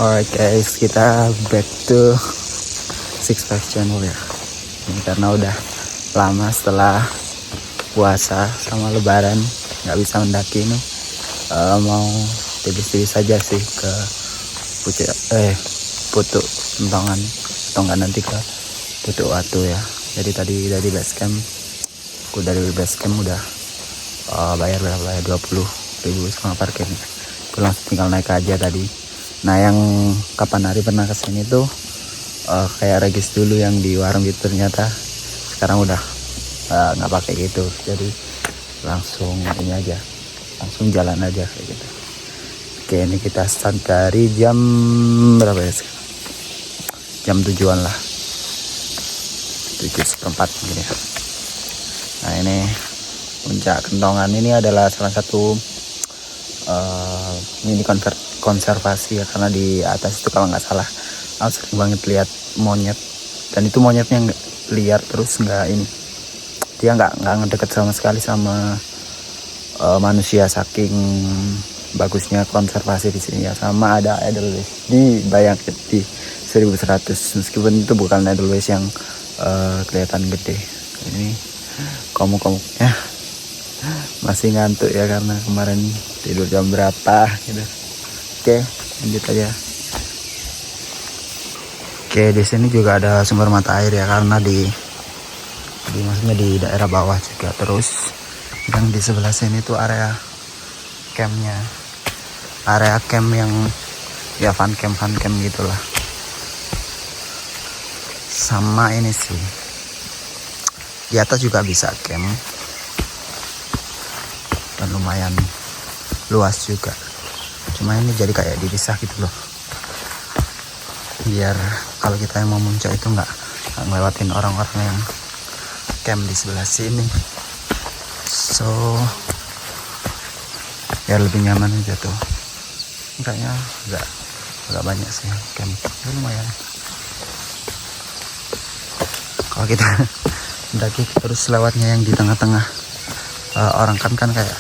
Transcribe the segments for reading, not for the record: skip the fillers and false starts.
Alright guys, kita back to Six Flags channel ya. Ini karena udah lama setelah puasa sama lebaran nggak bisa mendaki ini, mau tibis-tibis saja sih ke Putuk Kentongan atau enggak nanti ke Putuk Watu ya. Jadi tadi dari base camp, aku dari base camp udah bayar berapa ya, 20.000 sama parkir nih. Aku langsung tinggal naik aja tadi. Nah yang kapan hari pernah kesini tuh kayak regis dulu yang di warung gitu, ternyata sekarang udah nggak pakai gitu, jadi langsung ini aja, langsung jalan aja kayak gitu. Oke, ini kita start dari jam berapa ya sekarang? Jam 7-an lah, 7:15 mungkin ya. Nah ini puncak Kentongan ini adalah salah satu mini konservasi ya, karena di atas itu kalau nggak salah aku sering banget lihat monyet, dan itu monyetnya liar terus, nggak ini, dia nggak ngedeket sama sekali sama manusia, saking bagusnya konservasi di sini ya. Sama ada edelweiss di bayangin di 1100, meskipun itu bukan edelweiss yang kelihatan gede. Ini komuk-komuknya masih ngantuk ya karena kemarin tidur jam berapa gitu. Oke, lanjut aja. Oke, di sini juga ada sumber mata air ya, karena di maksudnya di daerah bawah juga. Terus yang di sebelah sini tuh area campnya, area camp yang ya fun camp gitulah. Sama ini sih, di atas juga bisa camp dan lumayan luas juga. Cuma ini jadi kayak dipisah gitu loh, biar kalau kita yang mau muncak itu nggak ngelewatin orang-orang yang camp di sebelah sini. So ya lebih nyaman aja tuh. Kayaknya agak banyak sih camp ya, lumayan. Kalau kita mendaki terus lewatnya yang di tengah-tengah orang kan kayak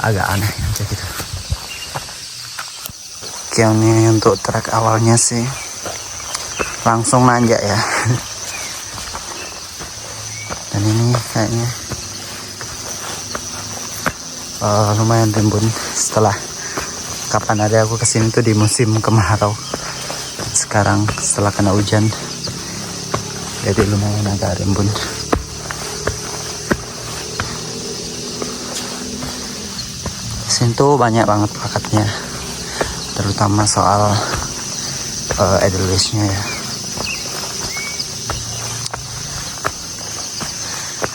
agak aneh aja gitu. Oke, ini untuk trek awalnya sih langsung nanjak ya. Dan ini kayaknya lumayan rimbun. Setelah kapan ada aku kesini tuh di musim kemarau, sekarang setelah kena hujan jadi lumayan agak rimbun. Sini tuh banyak banget plakatnya, terutama soal edelweissnya ya.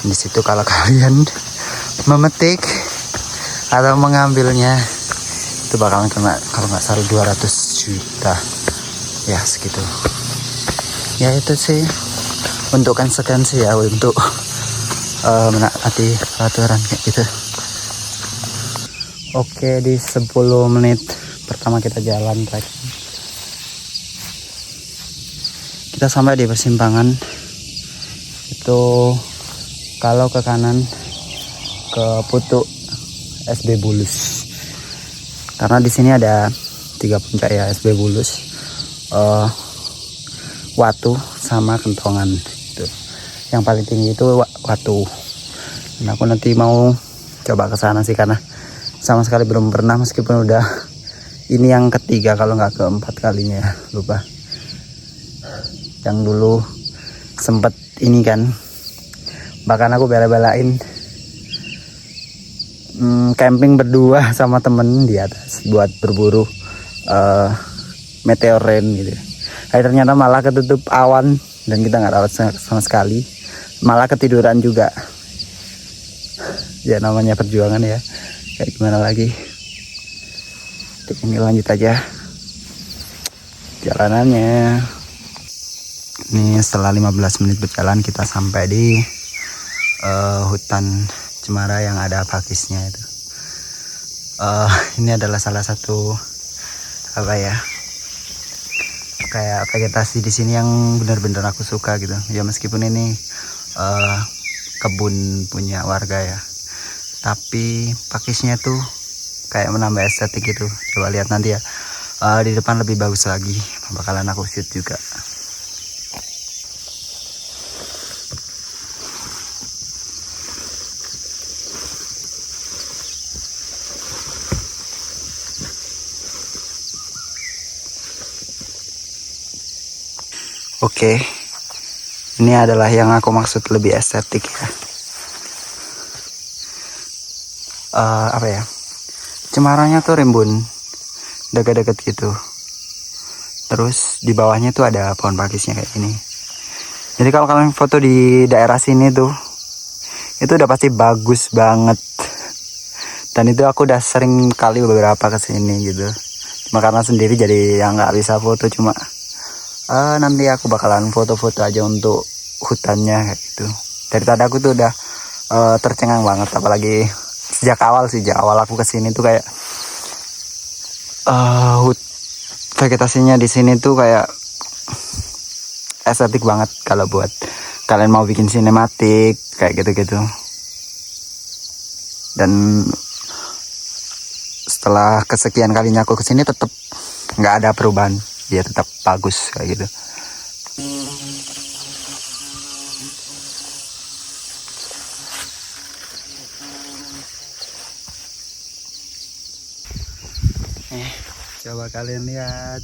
Di situ kalau kalian memetik atau mengambilnya itu bakalan kena kalau nggak salah 200 juta ya, segitu ya. Itu sih untuk konsekuensi ya, untuk menaati peraturan kayak gitu. Oke, di 10 menit pertama kita jalan trek, kita sampai di persimpangan itu. Kalau ke kanan ke Putuk SB Bulus, karena di sini ada 3 puncak ya, SB Bulus, Watu sama Kentongan. Itu yang paling tinggi itu Watu. Dan aku nanti mau coba ke sana sih, karena sama sekali belum pernah, meskipun udah ini yang ketiga kalau nggak keempat kalinya ya, lupa. Yang dulu sempet ini kan, bahkan aku bela-belain camping berdua sama temen di atas buat berburu meteor rain gitu. Ternyata malah ketutup awan dan kita nggak dapat sama sekali, malah ketiduran juga. Ya namanya perjuangan ya, kayak gimana lagi. Ini lanjut aja jalanannya. Ini setelah 15 menit berjalan kita sampai di hutan cemara yang ada pakisnya itu. Ini adalah salah satu apa ya, kayak vegetasi di sini yang benar-benar aku suka gitu ya, meskipun ini kebun punya warga ya, tapi pakisnya tuh kayak menambah estetik gitu. Coba lihat nanti ya, di depan lebih bagus lagi, bakalan aku shoot juga. Oke, ini adalah yang aku maksud lebih estetik ya. Apa ya, cemaranya tuh rimbun, deket-deket gitu. Terus di bawahnya tuh ada pohon pakisnya kayak gini. Jadi kalau kalian foto di daerah sini tuh, itu udah pasti bagus banget. Dan itu aku udah sering kali beberapa kesini gitu. Cuma karena sendiri jadi yang nggak bisa foto, cuma nanti aku bakalan foto-foto aja untuk hutannya kayak gitu. Dari tadi aku tuh udah tercengang banget, apalagi sejak awal aku kesini tuh kayak vegetasinya di sini tuh kayak estetik banget kalau buat kalian mau bikin sinematik kayak gitu-gitu. Dan setelah kesekian kalinya aku kesini tetap nggak ada perubahan, dia tetap bagus kayak gitu. Coba kalian lihat,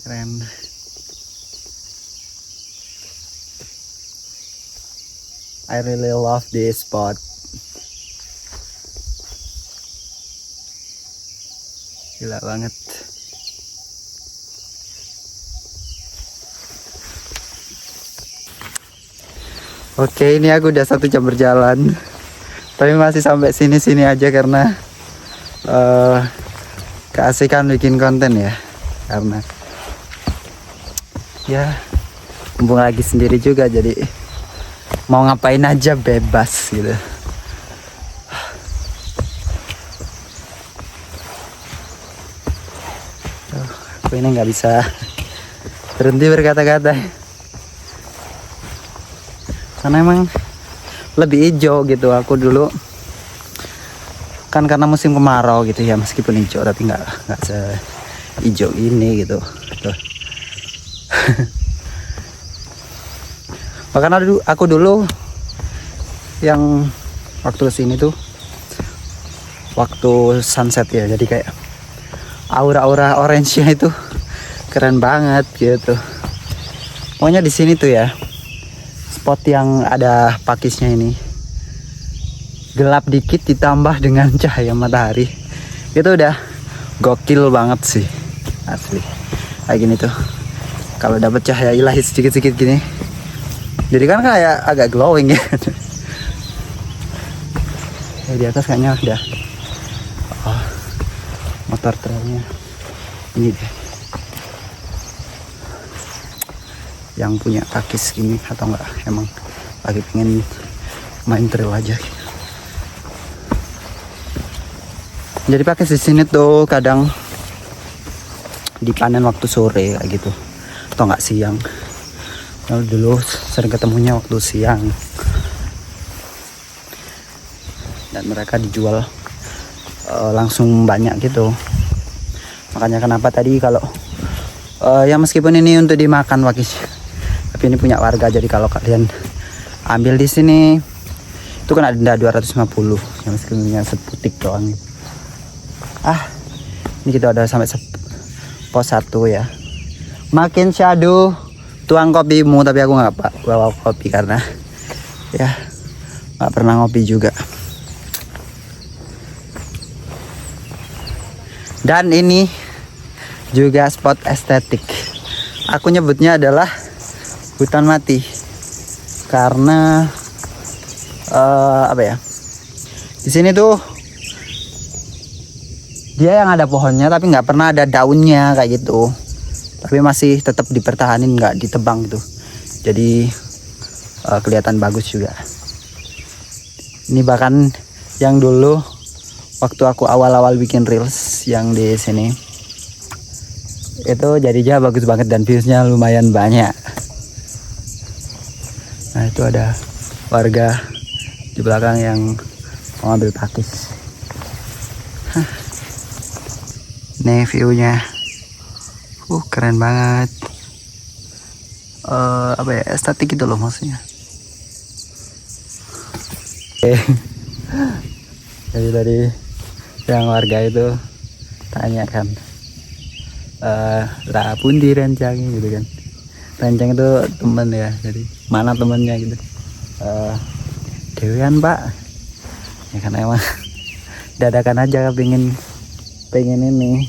keren. I really love this spot. Gila banget. Oke, ini aku udah 1 jam berjalan, tapi masih sampai sini-sini aja karena keasikan bikin konten ya. Karena ya mumpung lagi sendiri juga, jadi mau ngapain aja bebas gitu. Aku ini nggak bisa berhenti berkata-kata karena emang lebih hijau gitu. Aku dulu kan karena musim kemarau gitu ya, meskipun hijau tapi nggak sehijau ini gitu. Tuh. Bahkan aku dulu yang waktu kesini tuh waktu sunset ya, jadi kayak aura-aura orange-nya itu keren banget gitu. Pokoknya di sini tuh ya, spot yang ada pakisnya ini gelap dikit ditambah dengan cahaya matahari, itu udah gokil banget sih asli. Kayak gini tuh, kalau dapat cahaya ilahi sedikit-sedikit gini, jadi kan kayak agak glowing ya. Di atas kayaknya udah motor trailnya ini deh, yang punya pakis gini atau enggak emang lagi pengen main trail aja gitu. Jadi pakis di sini tuh kadang dipanen waktu sore kayak gitu, atau enggak siang. Lalu dulu sering ketemunya waktu siang, dan mereka dijual langsung banyak gitu. Makanya kenapa tadi kalau ya meskipun ini untuk dimakan pakis, tapi tapi ini punya warga, jadi kalau kalian ambil di sini itu kena denda 250 yang sekelilinnya seputik doang. Ini kita udah sampai pos 1 ya. Makin syadu tuang kopimu, tapi aku nggak bawa kopi karena ya nggak pernah ngopi juga. Dan ini juga spot estetik. Aku nyebutnya adalah hutan mati karena apa ya? Di sini tuh dia yang ada pohonnya tapi nggak pernah ada daunnya kayak gitu. Tapi masih tetap dipertahanin, nggak ditebang gitu. Jadi kelihatan bagus juga. Ini bahkan yang dulu waktu aku awal-awal bikin reels yang di sini itu jadinya bagus banget dan viewsnya lumayan banyak. Nah itu ada warga di belakang yang mau ambil pakis. Nih viewnya, keren banget. Apa ya, estetik gitu loh maksudnya. Jadi tadi yang warga itu tanya kan, lah pundi rencang gitu kan. Rencang itu temen ya, jadi mana temennya gitu. Dewean pak, ya kan emang dadakan aja pengen ini,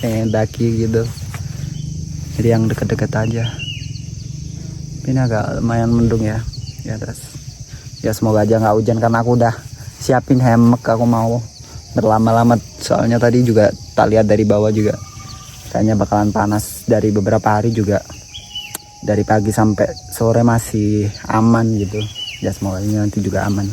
pengen daki gitu. Jadi yang deket-deket aja. Ini agak lumayan mendung ya di atas. Ya semoga aja nggak hujan karena aku udah siapin hammock, aku mau berlama-lama soalnya tadi juga tak lihat dari bawah juga kayaknya bakalan panas. Dari beberapa hari juga dari pagi sampai sore masih aman gitu ya, semoga ini nanti juga aman.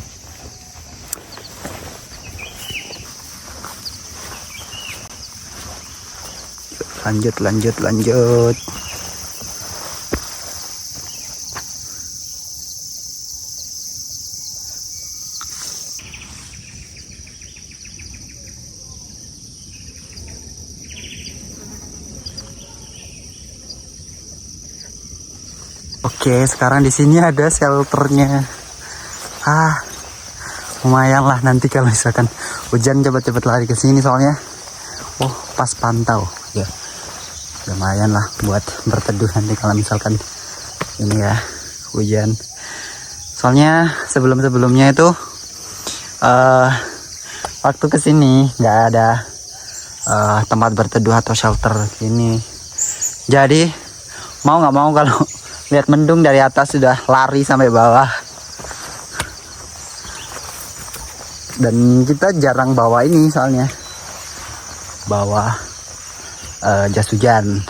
Lanjut. Oke, sekarang di sini ada shelternya. Lumayan lah nanti kalau misalkan hujan cepet-cepet lari ke sini soalnya. Pas pantau ya. Lumayan lah buat berteduh nanti kalau misalkan ini ya hujan. Soalnya sebelumnya itu waktu kesini nggak ada tempat berteduh atau shelter ini. Jadi mau nggak mau kalau lihat mendung dari atas sudah lari sampai bawah. Dan kita jarang bawa ini soalnya bawa jas hujan.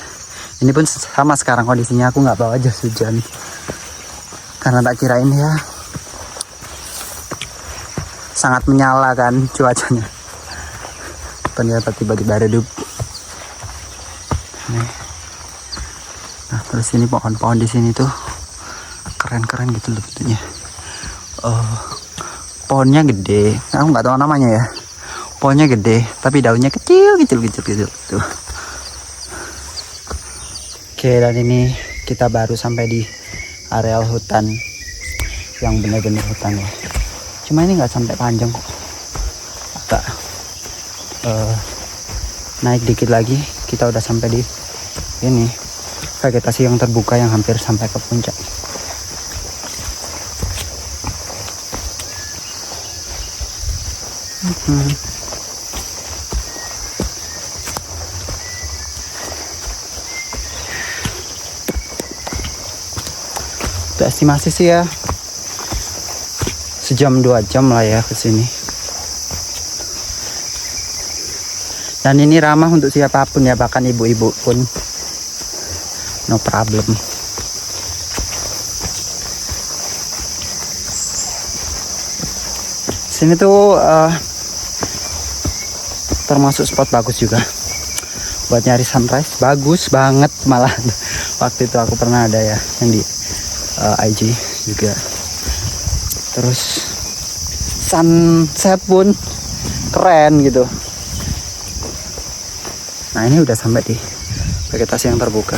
Ini pun sama sekarang kondisinya, aku nggak bawa jas hujan karena tak kirain ya sangat menyala kan cuacanya. Ternyata tiba-tiba redup. Nah terus ini pohon-pohon di sini tuh keren-keren gitu loh bentuknya. Pohonnya gede, aku nggak tahu namanya ya. Pohonnya gede tapi daunnya kecil tuh. Oke, dan ini kita baru sampai di areal hutan yang benar-benar hutan ya. Cuma ini nggak sampai panjang kok, agak naik dikit lagi kita udah sampai di ini vegetasi yang terbuka yang hampir sampai ke puncak. Itu estimasi sih ya sejam 2 jam lah ya ke sini. Dan ini ramah untuk siapapun ya, bahkan ibu-ibu pun no problem. Sini tuh termasuk spot bagus juga buat nyari sunrise, bagus banget malah. Waktu itu aku pernah ada ya yang di IG juga. Terus sunset pun keren gitu. Nah ini udah sampai di vegetasi yang terbuka.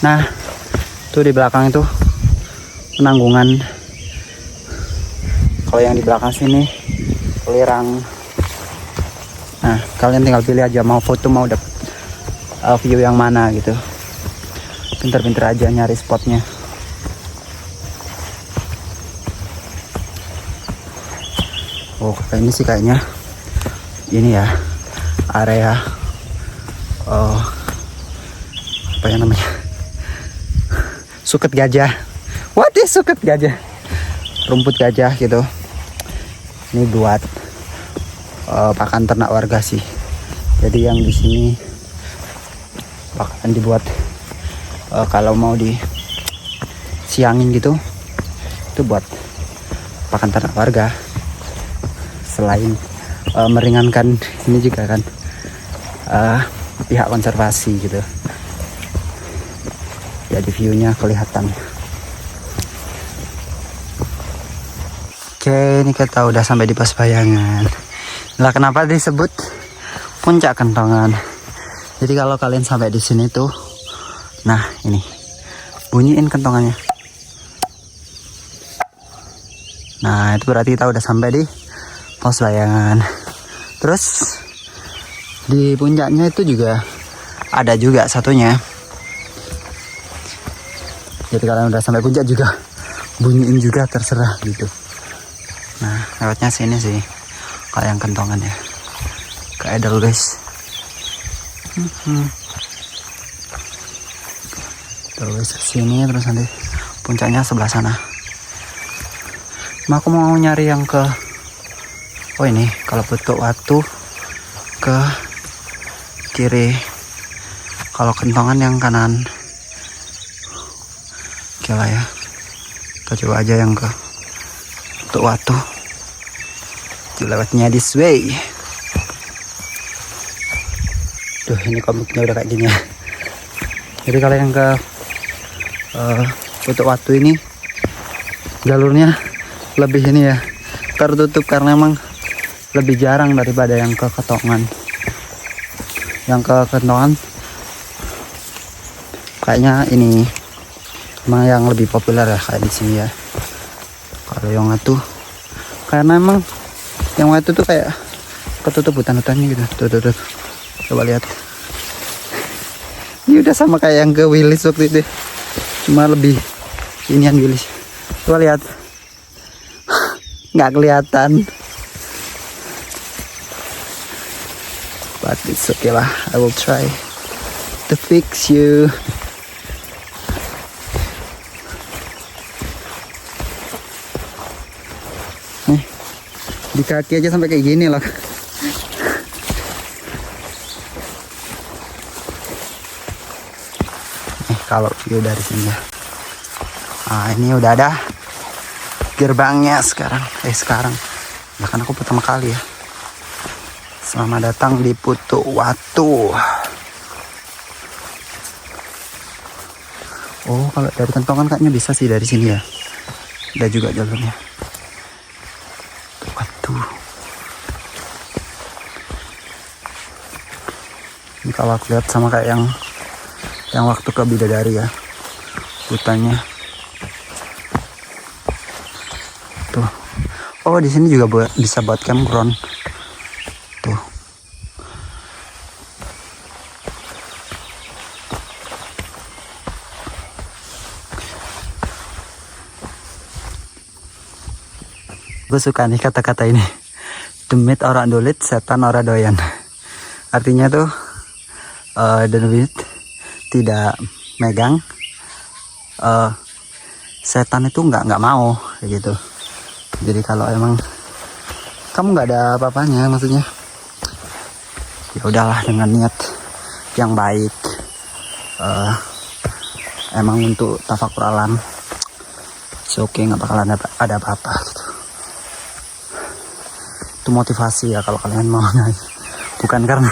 Nah, tuh di belakang itu penanggungan. Kalau yang di belakang sini Kelirang. Nah, kalian tinggal pilih aja mau foto, mau dapet view yang mana gitu. Pinter-pinter aja nyari spotnya. Oh, ini sih kayaknya ini ya area apa yang namanya, suket gajah. What is suket gajah? Rumput gajah gitu. Ini buat pakan ternak warga sih. Jadi yang di sini bakalan dibuat kalau mau di siangin gitu, itu buat pakan ternak warga. Selain meringankan ini juga kan pihak konservasi gitu. Jadi view-nya kelihatan. Oke, ini kita udah sampai di Pos Bayangan. Lah, kenapa disebut Puncak Kentongan? Jadi kalau kalian sampai di sini tuh, nah ini bunyiin kentongannya. Nah, itu berarti kita udah sampai di Pos Bayangan. Terus di puncaknya itu juga ada juga satunya. Jadi kalian udah sampai puncak juga bunyiin juga, terserah gitu. Nah, lewatnya sini sih kayak yang kentongan ya, kayak idol guys. Terus sini, terus nanti puncaknya sebelah sana. Aku mau nyari yang ke ini, kalau Putuk Watu ke kiri, kalau kentongan yang kanan. Oke lah ya, kita coba aja yang ke Putuk Watu. Lewatnya this way. Duh, ini komiknya udah kayak gini ya. Jadi kalau yang ke Putuk Watu ini jalurnya lebih ini ya, tertutup karena emang lebih jarang daripada yang ke Kentongan. Yang ke Kentongan kayaknya ini emang yang lebih populer ya, kayak di sini ya. Kalau yang Watu karena emang yang Watu tuh kayak ketutup hutan-hutannya gitu. Tuh. Coba lihat. Ini udah sama kayak yang ke Wilis waktu itu. Cuma lebih inian Wilis. Coba lihat. Nggak kelihatan. But it's okay lah. I will try to fix you. Di kaki aja sampai kayak gini loh. Kalau view dari sini ya. Nah, ini udah ada gerbangnya sekarang. Bahkan aku pertama kali ya. Selamat datang di Putuk Watu. Oh, kalau dari Kentongan kayaknya bisa sih dari sini ya. Ada juga jalurnya. Ini kalau aku lihat sama kayak yang waktu ke Bidadari ya, hutannya tuh. Oh, di sini juga bisa buat campground tuh. Gue suka nih kata-kata ini, demit orang dolit, setan orang doyan. Artinya tuh demit tidak megang, setan itu nggak mau kayak gitu. Jadi kalau emang kamu nggak ada apa-apanya, maksudnya ya udahlah dengan niat yang baik, emang untuk tafakur alam, oke, nggak bakalan ada apa-apa gitu. Itu motivasi ya kalau kalian mau, bukan karena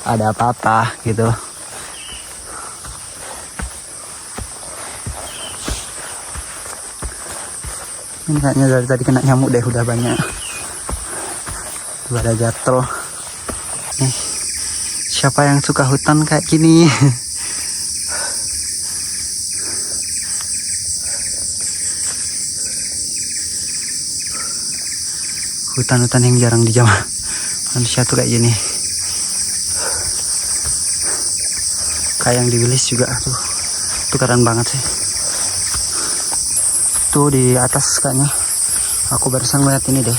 ada apa-apa gitu. Ini kayaknya dari tadi kena nyamuk deh, udah banyak. Tuh ada gatel. Nih, siapa yang suka hutan kayak gini? hutan-hutan yang jarang dijamah manusia tuh kayak gini. Kayak yang di Wilis juga tuh keren banget sih. Tuh di atas kayaknya aku barusan ngeliat ini deh,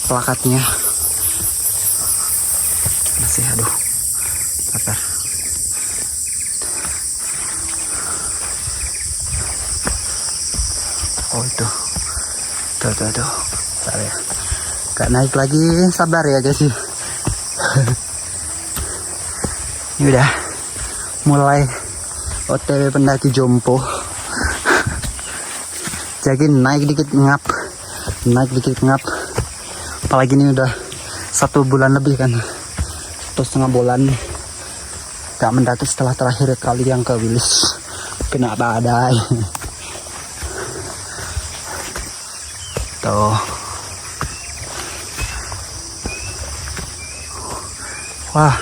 plakatnya masih, aduh sabar. Oh itu tuh sabar ya, gak naik lagi, sabar ya guys. Ini udah mulai OTW pendaki jompo. Jadi naik dikit ngap. Apalagi ini udah 1 bulan lebih kan, 1,5 bulan gak mendaki setelah terakhir kali yang ke Wilis kena badai. Tuh. Wah,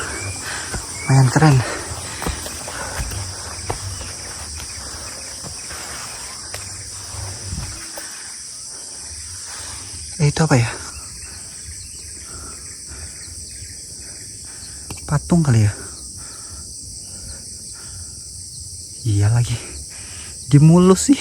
lumayan keren. Itu apa ya? Patung kali ya? Iya lagi, di mulus sih.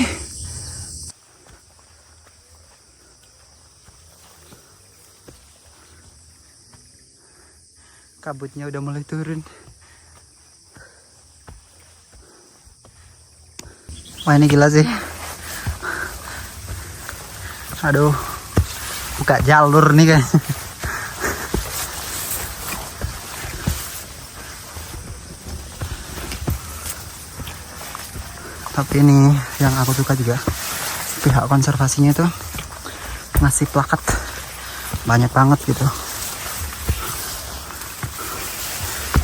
Kabutnya udah mulai turun. Wah ini gila sih. Aduh, buka jalur nih kan. Tapi ini yang aku suka juga, pihak konservasinya itu ngasih plakat banyak banget gitu,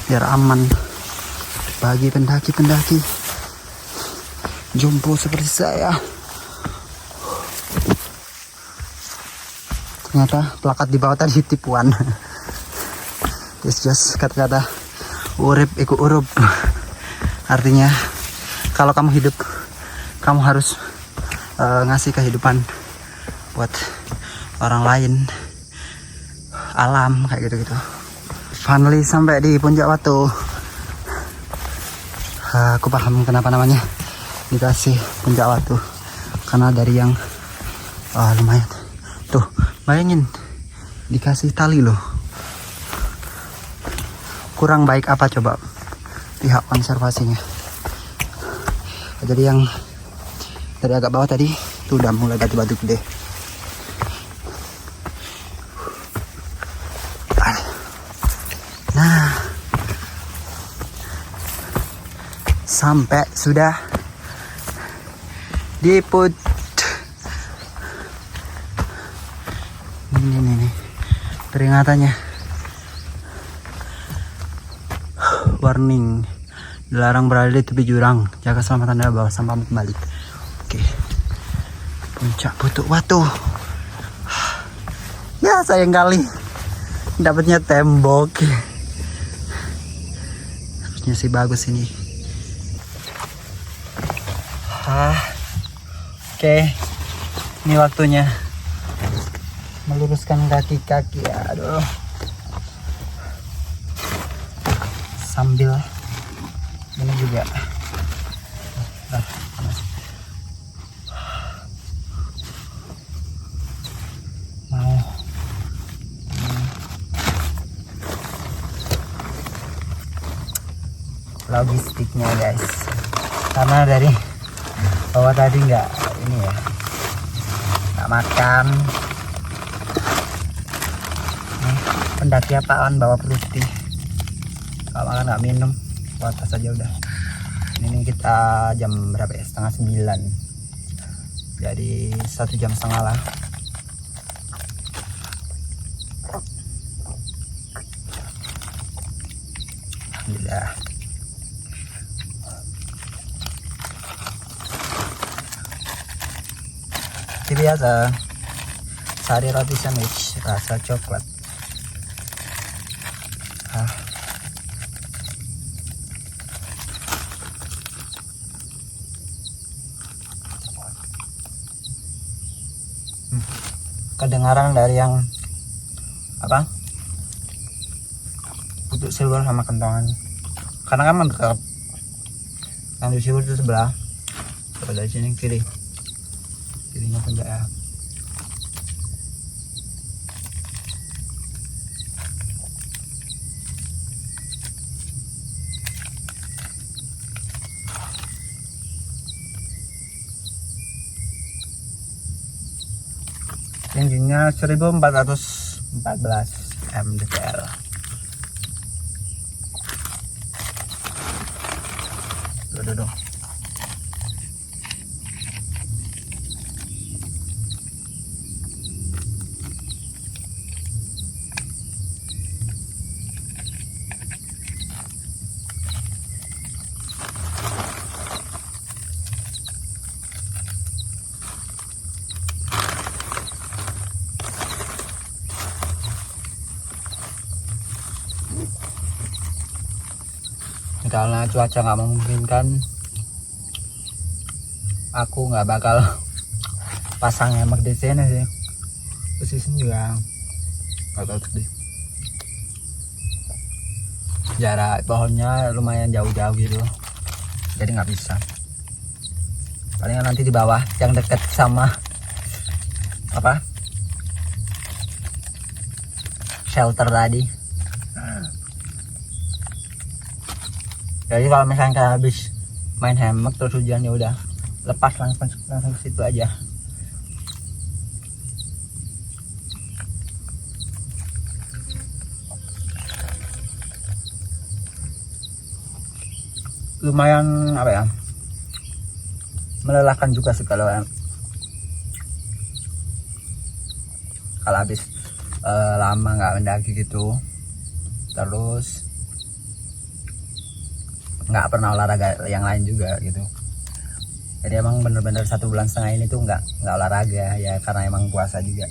biar aman bagi pendaki-pendaki jompo seperti saya. Ternyata plakat di bawah tadi tipuan. It's just kata-kata urip iku urup. Artinya kalau kamu hidup, kamu harus ngasih kehidupan buat orang lain, alam, kayak gitu-gitu. Finally sampai di Puncak Watu. Aku paham kenapa namanya dikasih Puncak Watu, karena dari yang lumayan. Tuh, bayangin dikasih tali loh. Kurang baik apa coba pihak konservasinya. Jadi yang dari agak bawah tadi tuh udah mulai batu-batu gede. Nah, sampai sudah di put. Ini peringatannya. Warning, dilarang berada di tepi jurang, jaga keselamatan Anda, bawa sampahmu kembali. Oke, Puncak Butuk Watu. Ya sayang kali dapatnya tembok. Harusnya sih bagus ini. Oke, ini waktunya meluruskan kaki-kaki. Aduh, sambil ini juga mau logistiknya guys, karena dari bawah tadi nggak makan. Pendaki apaan bawa fruity, kalau makan nggak minum, batas aja udah. Ini kita jam berapa ya, 8:30, jadi 1,5 jam lah. Alhamdulillah. Ini biasa sari roti sandwich rasa coklat. kedengaran dari yang apa putuk silver sama kentongan, karena kan mendekat. Yang di silver itu sebelah dari sini kirinya penjak ya. Tingginya 1414 mdpl. Duduk. Karena cuaca nggak memungkinkan, aku nggak bakal pasang emak di sini sih. Posisinya juga nggak tahu deh. Jarak pohonnya lumayan jauh-jauh gitu, jadi nggak bisa. Palingan nanti di bawah yang deket sama apa shelter tadi. Jadi kalau misalnya kita habis main hammock terus hujan, ya udah lepas langsung ke situ aja. Lumayan apa ya, melelahkan juga sih kalau habis lama nggak mendaki gitu, terus nggak pernah olahraga yang lain juga gitu. Jadi emang bener-bener 1,5 bulan ini tuh nggak olahraga ya, karena emang puasa juga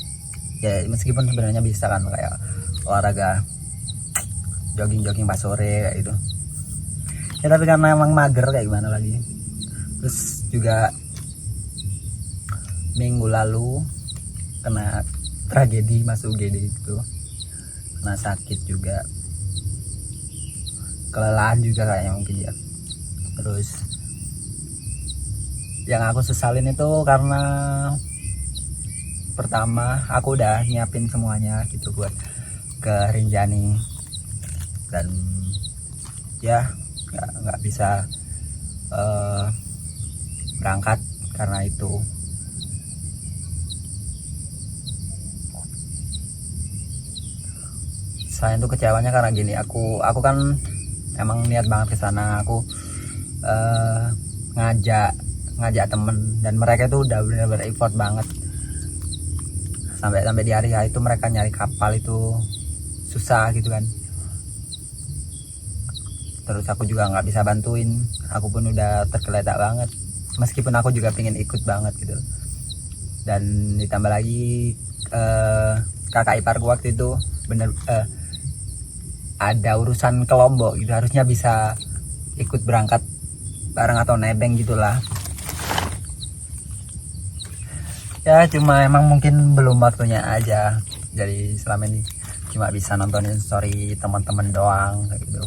ya. Meskipun sebenarnya bisa kan kayak olahraga jogging pas sore kayak gitu ya, tapi karena emang mager kayak gimana lagi. Terus juga minggu lalu kena tragedi masuk UGD gitu, kena sakit juga, kelelahan juga kayaknya mungkin ya. Terus yang aku sesalin itu karena pertama aku udah nyiapin semuanya gitu buat ke Rinjani, dan ya nggak bisa berangkat karena itu. Selain itu kecewanya karena gini, aku kan emang niat banget ke sana. Aku ngajak temen, dan mereka itu udah bener-bener effort banget. Sampai di hari itu mereka nyari kapal itu susah gitu kan. Terus aku juga nggak bisa bantuin, aku pun udah tergeletak banget, meskipun aku juga pengen ikut banget gitu. Dan ditambah lagi kakak iparku waktu itu bener ada urusan ke Lombok gitu, harusnya bisa ikut berangkat bareng atau nebeng gitulah ya. Cuma emang mungkin belum waktunya aja, jadi selama ini cuma bisa nontonin story teman-teman doang kayak gitu.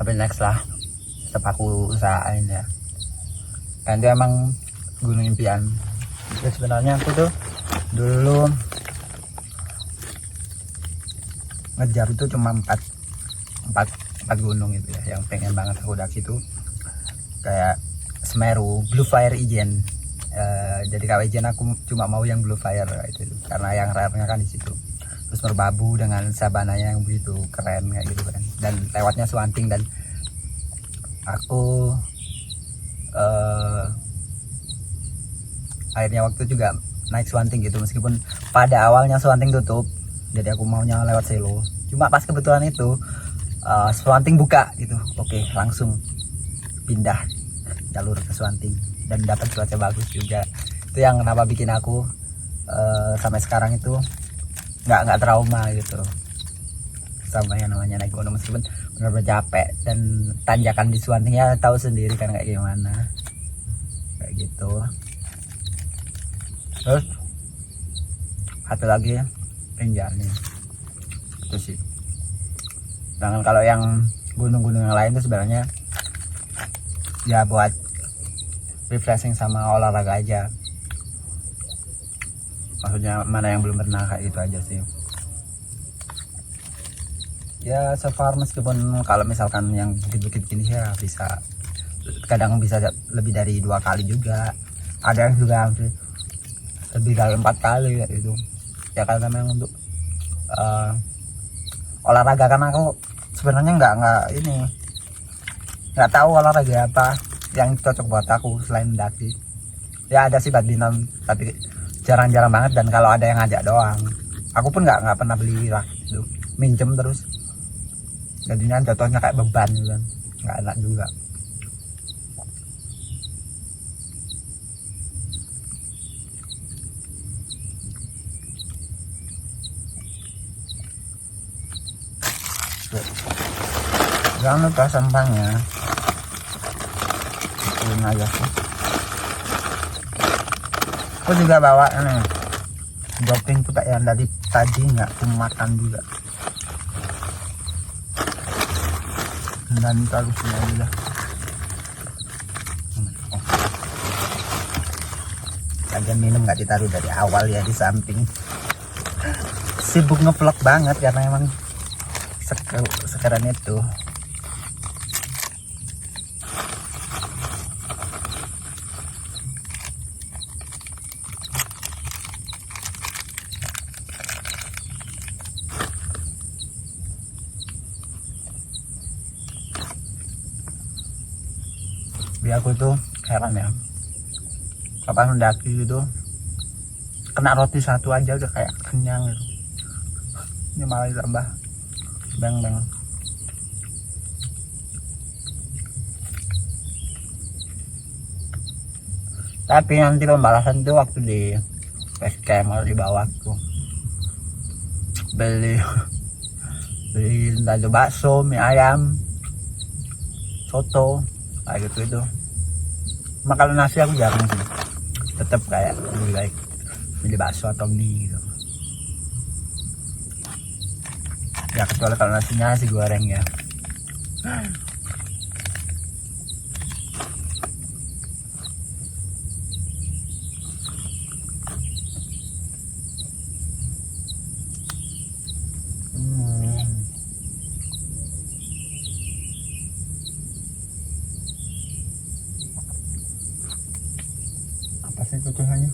Tapi next lah, tetap aku usahain ya. Dan itu emang gunung impian. Jadi sebenarnya aku tuh dulu ngejar itu cuma 4 gunung itu ya, yang pengen banget aku daki itu kayak Semeru, Blue Fire Ijen. Jadi kalau Ijen aku cuma mau yang Blue Fire itu, karena yang rare-nya kan di situ. Terus Merbabu dengan sabananya yang begitu keren kayak gitu kan, dan lewatnya Swanting. Dan aku akhirnya waktu juga naik Swanting gitu, meskipun pada awalnya Swanting tutup, jadi aku maunya lewat Selo. Cuma pas kebetulan itu Swanting buka gitu, oke langsung pindah jalur ke Swanting dan dapat cuaca bagus juga. Itu yang kenapa bikin aku sampai sekarang itu nggak trauma gitu sama yang namanya naik gunung, meskipun benar-benar capek. Dan tanjakan di Swanting ya tahu sendiri kan kayak gimana kayak gitu. Terus satu lagi pinggirnya itu sih. Sedangkan kalau yang gunung-gunung yang lain itu sebenarnya ya buat refreshing sama olahraga aja. Maksudnya mana yang belum pernah kayak gitu aja sih. Ya so far meskipun kalau misalkan yang bukit-bukit gini ya bisa kadang bisa lebih dari 2 kali juga, ada yang juga lebih dari 4 kali gitu ya, karena memang untuk olahraga. Karena aku sebenarnya nggak tahu olahraga apa yang cocok buat aku selain mendaki. Ya ada sih badminton tapi jarang-jarang banget, dan kalau ada yang ngajak doang. Aku pun nggak pernah beli raket itu, minjem terus jadinya jatuhnya kayak beban gitu kan, nggak enak juga. Jangan lupa sampahnya ini aja sih. Aku juga bawa ini doping tuh kayak yang dari tadi nggak aku makan juga, dan taruh sini aja dah. Aja minum nggak ditaruh dari awal ya, di samping. Sibuk ngevlog banget karena emang sekarang itu. Biar aku tuh heran ya, kapan mendaki gitu kena roti satu aja udah kayak kenyang gitu. Ini malah ditambah beng-beng. Tapi nanti pembalasan tuh waktu di base camp di bawah tuh beli entah itu bakso, mie ayam, soto kayak gitu itu. Cuma kalau nasi aku jarang sih, tetap kayak lebih baik beli bakso atau mie gitu. Ya kecuali kalau nasinya nasi goreng ya. Apa sih tujuannya?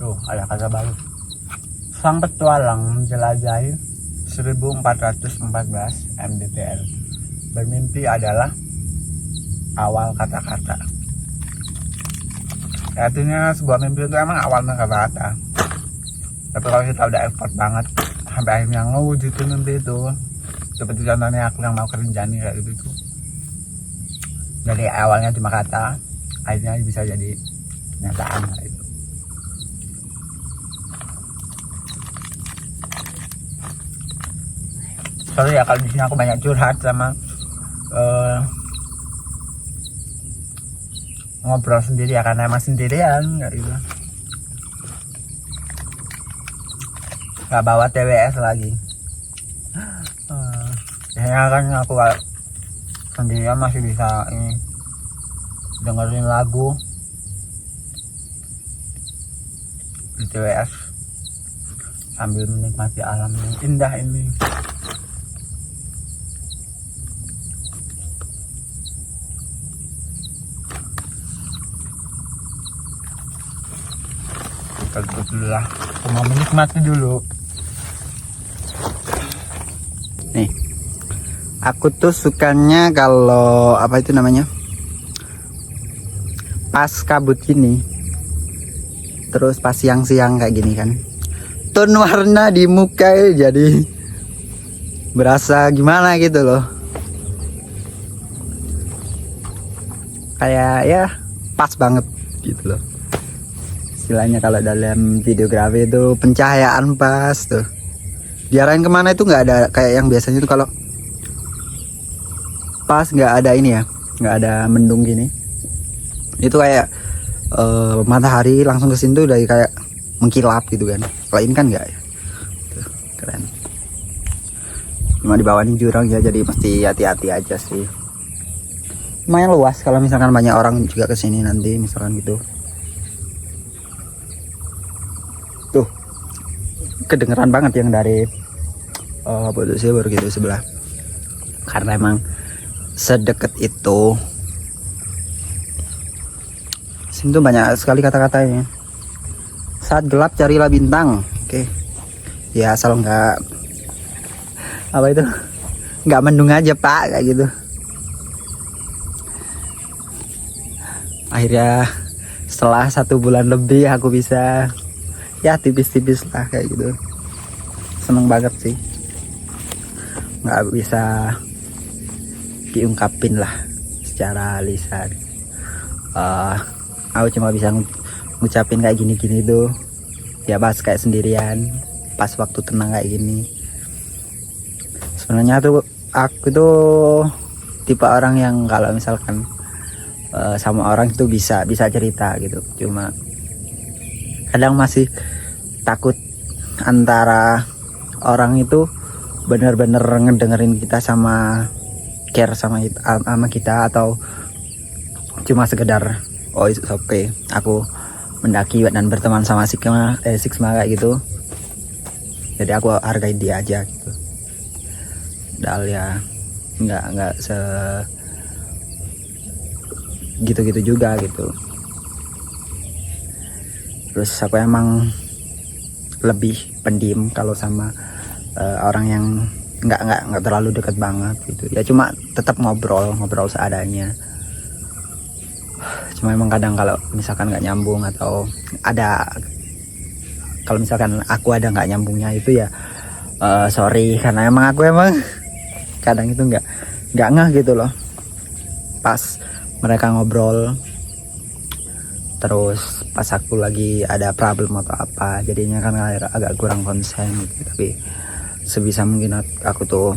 Tuh ada kata baru. Sang petualang menjelajahi 1414 mdpl. Bermimpi adalah awal kata-kata. Artinya sebuah mimpi itu emang awalnya kata-kata. Tapi kalau kita udah effort banget sampai akhirnya ngewujudin mimpi itu, seperti contohnya aku yang mau ke Rinjani kayak gitu. Dari awalnya cuma kata, akhirnya bisa jadi kenyataan kayak gitu. Sorry ya kalau di sini aku banyak curhat sama ngobrol sendiri ya, karena emang sendirian kayak gitu. Gak bawa TWS lagi. Biasanya kan aku sendirian masih bisa ini dengerin lagu di TWS sambil menikmati alam yang indah ini. Kita tutup dulu lah, aku mau menikmati dulu. Nih, aku tuh sukanya kalau apa itu namanya, pas kabut gini, terus pas siang-siang kayak gini kan, tone warna di muka jadi berasa gimana gitu loh, kayak ya pas banget gitu loh. istilahnya kalau dalam videografi itu pencahayaan pas tuh diarahin kemana itu nggak ada kayak yang biasanya tuh kalau pas nggak ada ini ya, nggak ada mendung gini itu kayak matahari langsung ke sini tuh dari kayak mengkilap gitu kan. Kalau ini kan enggak ya. Tuh, keren. Cuma di bawah ini jurang ya, jadi mesti hati-hati aja sih. Lumayan luas kalau misalkan banyak orang juga kesini nanti misalkan gitu. Tuh kedengeran banget yang dari Bodo Sibur gitu sebelah, karena emang sedekat itu. Sini tuh banyak sekali kata-katanya. Saat gelap carilah bintang. Oke. Ya asal nggak apa itu, nggak mendung aja pak, kayak gitu. Akhirnya setelah 1 bulan lebih aku bisa ya tipis-tipis lah kayak gitu. Seneng banget sih, nggak bisa diungkapin lah secara lisan. Aku cuma bisa ngucapin kayak gini-gini tuh ya pas kayak sendirian, pas waktu tenang kayak gini. Sebenarnya tuh aku tuh tipe orang yang kalau misalkan sama orang itu bisa cerita gitu, cuma kadang masih takut antara orang itu bener-bener ngedengerin kita sama care sama kita atau cuma sekedar oh itu oke aku mendaki dan berteman sama Sigma kayak gitu, jadi aku hargai dia aja gitu. Dal ya nggak se gitu-gitu juga gitu. Terus aku emang lebih pendiam kalau sama orang yang nggak terlalu dekat banget gitu ya, cuma tetap ngobrol seadanya. Cuma emang kadang kalau misalkan nggak nyambung atau ada, kalau misalkan aku ada nggak nyambungnya itu ya sorry, karena emang aku kadang itu nggak ngeh gitu loh pas mereka ngobrol, terus pas aku lagi ada problem atau apa, jadinya kan agak kurang konsen gitu. Tapi sebisa mungkin aku tuh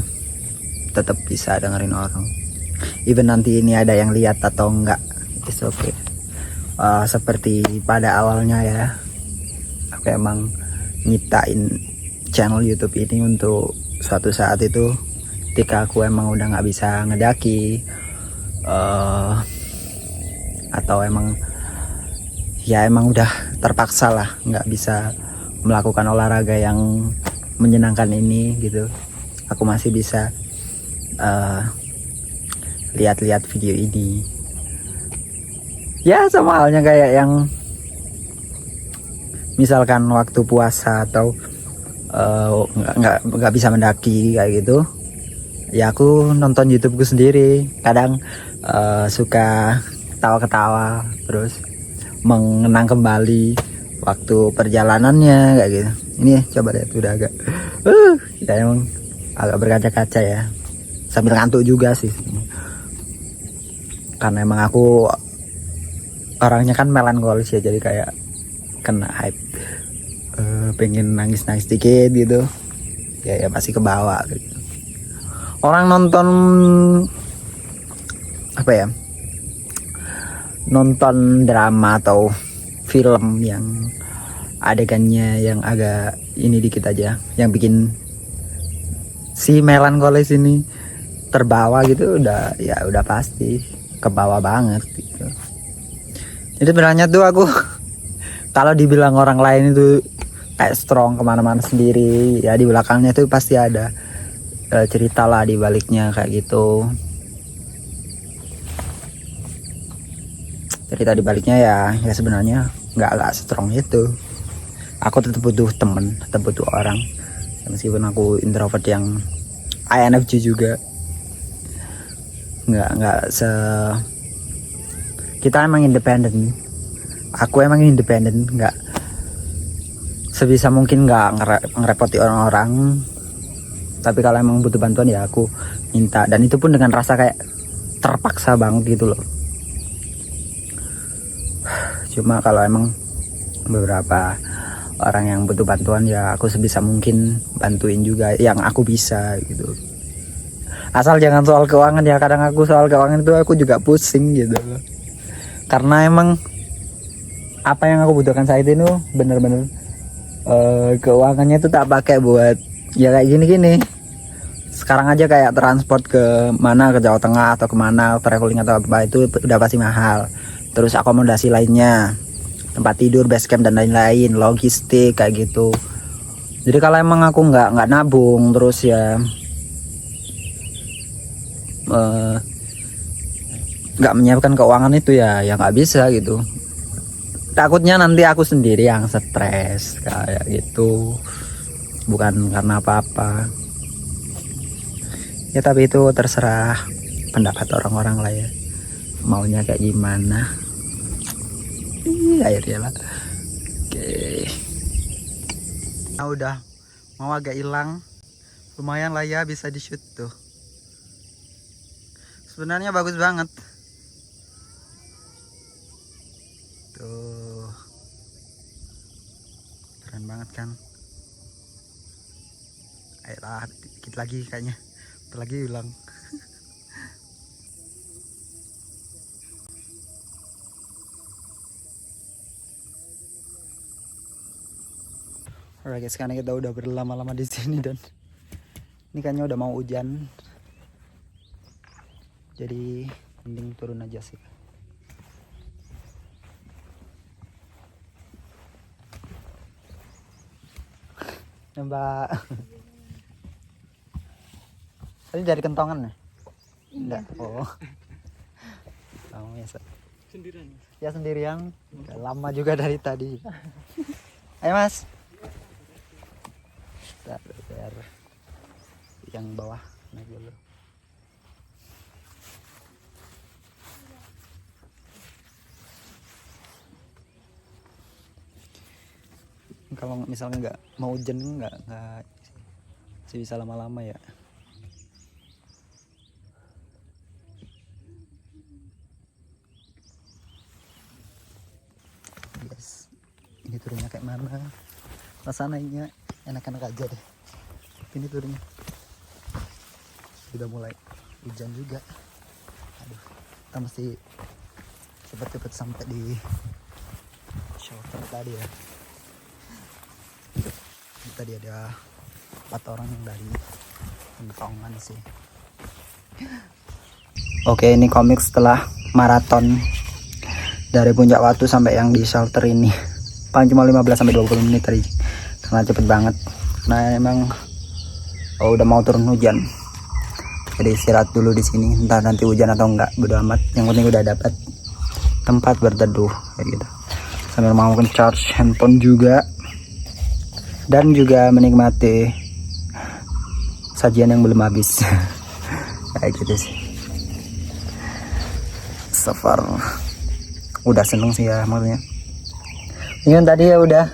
tetap bisa dengerin orang, even nanti ini ada yang lihat atau enggak, it's okay. Seperti pada awalnya ya, aku emang nyiptain channel YouTube ini untuk suatu saat itu ketika aku emang udah nggak bisa ngedaki atau emang udah terpaksa lah nggak bisa melakukan olahraga yang menyenangkan ini gitu. Aku masih bisa lihat-lihat video ini ya, sama halnya kayak yang misalkan waktu puasa atau nggak bisa mendaki kayak gitu ya, aku nonton YouTubeku sendiri, kadang suka ketawa-ketawa terus mengenang kembali waktu perjalanannya kayak gitu. Ini coba lihat udah agak ya emang agak berkaca-kaca ya, sambil ngantuk juga sih karena emang aku orangnya kan melankolis ya, jadi kayak kena hype pengen nangis dikit gitu ya pasti ke bawah gitu. Orang nonton apa ya, nonton drama atau film yang adegannya yang agak ini dikit aja, yang bikin si melankolis ini terbawa gitu, udah pasti ke bawah banget gitu. Jadi sebenarnya tuh aku kalau dibilang orang lain itu kayak strong kemana-mana sendiri ya, di belakangnya tuh pasti ada cerita lah di baliknya kayak gitu. Cerita di baliknya ya sebenarnya nggak strong itu. Aku tetap butuh temen, tetap butuh orang, meskipun aku introvert yang INFJ juga. Nggak kita emang independen. Aku emang independen, nggak sebisa mungkin nggak ngerepoti orang-orang. Tapi kalau emang butuh bantuan ya aku minta, dan itu pun dengan rasa kayak terpaksa banget gitu loh. Cuma kalau emang beberapa orang yang butuh bantuan ya aku sebisa mungkin bantuin juga yang aku bisa gitu. Asal jangan soal keuangan ya, kadang aku soal keuangan itu aku juga pusing gitu. Karena emang apa yang aku butuhkan saat ini bener-bener keuangannya itu tak pakai buat ya kayak gini-gini. Sekarang aja kayak transport ke mana, ke Jawa Tengah atau kemana, traveling atau apa itu udah pasti mahal. Terus akomodasi lainnya, tempat tidur, base camp dan lain-lain, logistik kayak gitu. Jadi kalau emang aku nggak nabung terus ya nggak menyiapkan keuangan itu ya nggak bisa gitu. Takutnya nanti aku sendiri yang stres kayak gitu, bukan karena apa-apa. Ya tapi itu terserah pendapat orang-orang lah ya, maunya kayak gimana. Akhirnya lah. Oke. Nah, udah mau agak hilang, lumayan lah ya bisa di shoot tuh. Sebenarnya bagus banget. Tuh. Keren banget kan. Ayolah dikit lagi kayaknya. Lagi hilang. Alright guys, sekarang kita udah berlama-lama di sini dan ini kayaknya udah mau hujan. Jadi mending turun aja sih. Mbak. Tadi dari kentongan ya? Enggak. Oh. Kamu ya, sendirian. Ya sendirian. Udah lama juga dari tadi. Ayo Mas. Biar yang bawah naik dulu. Kalau misalnya nggak mau hujan nggak sih bisa lama-lama ya. Yes. Ini turunnya kayak mana? Rasanya enak-enak aja deh. Ini turunnya udah mulai hujan juga. Aduh, kita mesti cepet-cepet sampai di shelter tadi ya. Tadi ada 4 orang yang dari kentongan sih. Oke, ini komik setelah maraton dari Puncak Watu sampai yang di shelter ini. Paling cuma 15-20 menit tadi. Karena cepet banget. Nah, emang udah mau turun hujan. Jadi istirahat dulu di sini. Entah nanti hujan atau enggak, bodo amat. Yang penting udah dapat tempat berteduh kayak gitu. Sambil mau charge handphone juga. Dan juga menikmati sajian yang belum habis. Kayak gitu sih. So far udah seneng sih ya maksudnya. Ini kan tadi ya udah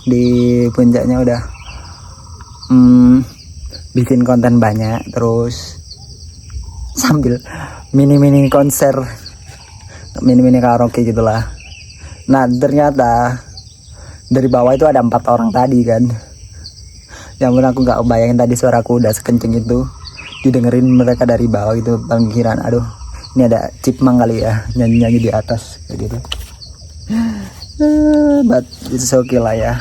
di puncaknya udah bikin konten banyak, terus sambil mini konser, mini karaoke gitulah. Nah ternyata dari bawah itu ada 4 orang tadi kan. Yang pun aku nggak bayangin tadi suaraku udah sekenceng itu didengerin mereka dari bawah gitu. Panggilan aduh ini ada chipmunk kali ya nyanyi di atas kayak gitu. But it's okay lah ya.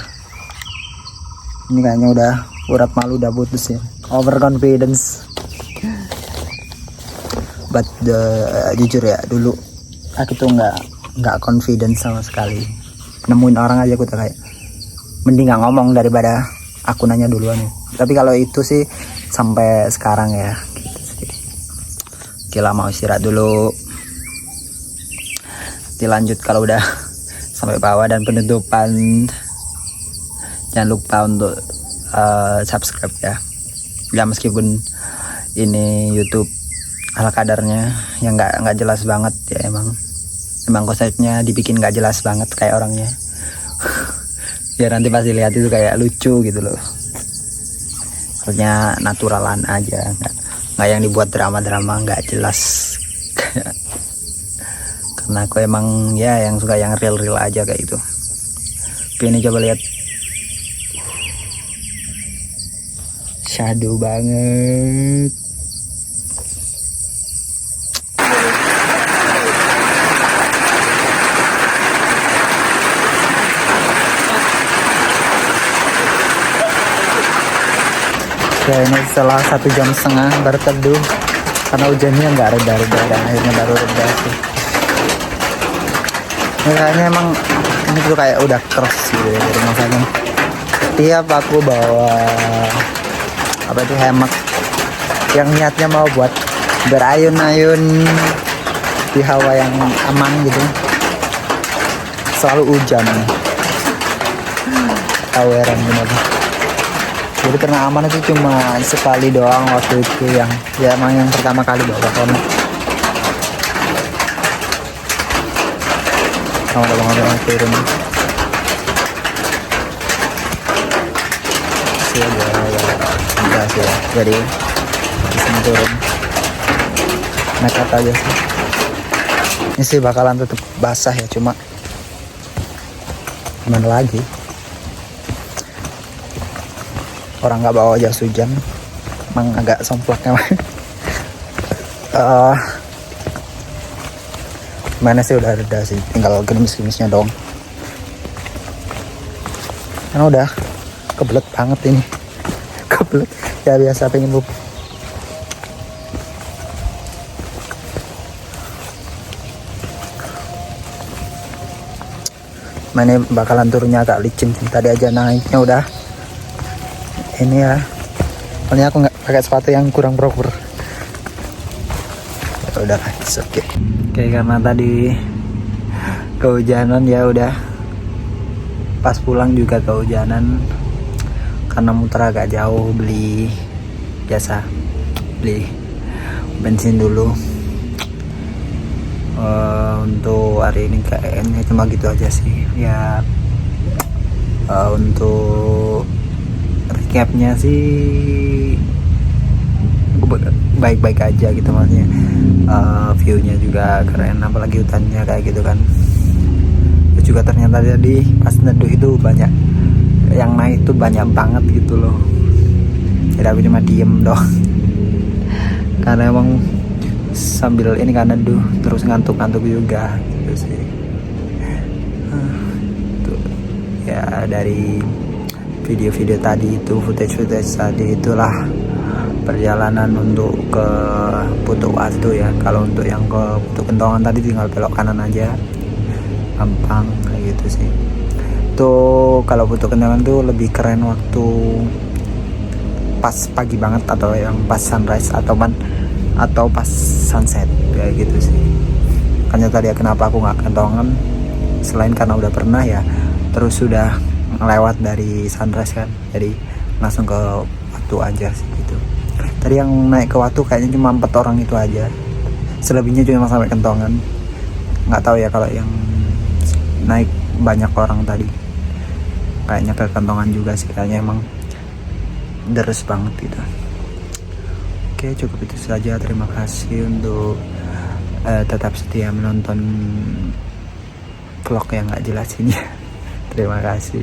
Ini kayaknya udah urat malu udah putus ya. Overconfidence. But jujur ya dulu aku tuh nggak confident sama sekali. Nemuin orang aja aku tuh kayak mending nggak ngomong daripada aku nanya duluan ya. Tapi kalau itu sih sampai sekarang ya gitu sih. Gila mau istirahat dulu. Dilanjut kalau udah sampai bawah dan penutupan. Jangan lupa untuk subscribe ya. Ya meskipun ini YouTube ala kadarnya yang nggak jelas banget ya emang konsepnya dibikin nggak jelas banget kayak orangnya. Ya nanti pasti lihat itu kayak lucu gitu loh. Maksudnya naturalan aja, nggak yang dibuat drama nggak jelas. Karena aku emang ya yang suka yang real aja kayak gitu. Ini coba lihat, shadow banget. Ya ini setelah 1,5 jam berteduh karena hujannya nggak reda-reda dan akhirnya baru reda sih. Ini kayaknya emang ini tuh kayak udah keras gitu ya, jadi makanya tiap aku bawa apa itu hemat yang niatnya mau buat berayun-ayun di hawa yang aman gitu, selalu hujan. Aweran bener. Jadi pernah aman itu cuma sekali doang waktu itu, yang ya emang yang pertama kali bawa kono. Kalau orang turun sih ya sih ya. Jadi di sini turun nekat aja sih. Ini sih bakalan tetap basah ya, cuma gimana lagi, orang nggak bawa jas hujan, emang agak somplaknya. Mana sih udah reda sih, tinggal gerimis-gerimisnya dong. Karena udah kebelet banget ini, kebelet ya, biasa pengen bub. Mana bakalan turunnya agak licin sih. Tadi aja naiknya udah ini ya, soalnya aku nggak pakai sepatu yang kurang proper. Ya udah, oke. Oke, karena tadi kehujanan ya udah pas pulang juga kehujanan, karena muter agak jauh, beli bensin dulu. Untuk hari ini kayaknya cuma gitu aja sih ya. Untuk recapnya sih baik-baik aja gitu, maksudnya viewnya juga keren, apalagi hutannya kayak gitu kan. Terus juga ternyata tadi pas neduh itu banyak yang naik tuh, banyak banget gitu loh. Jadi aku cuma diem doang karena emang sambil ini kan neduh terus ngantuk-ngantuk juga gitu sih. Tuh ya, dari video-video tadi itu, footage tadi itulah perjalanan untuk ke Putuk Watu ya. Kalau untuk yang ke Putuk Kentongan tadi tinggal belok kanan aja, gampang kayak gitu sih. Tuh kalau Putuk Kentongan tuh lebih keren waktu pas pagi banget, atau yang pas sunrise, atau pas sunset kayak gitu sih. Makanya tadi ya kenapa aku nggak Kentongan, selain karena udah pernah ya, terus sudah lewat dari sunrise kan, jadi langsung ke Watu aja sih gitu. Tadi yang naik ke Watu kayaknya cuma 4 orang itu aja, selebihnya cuma sampai Kentongan. Nggak tahu ya kalau yang naik banyak orang tadi, kayaknya ke Kentongan juga sih, kayaknya emang deres banget gitu. Oke, cukup itu saja. Terima kasih untuk tetap setia menonton vlog yang nggak jelas ini. Terima kasih.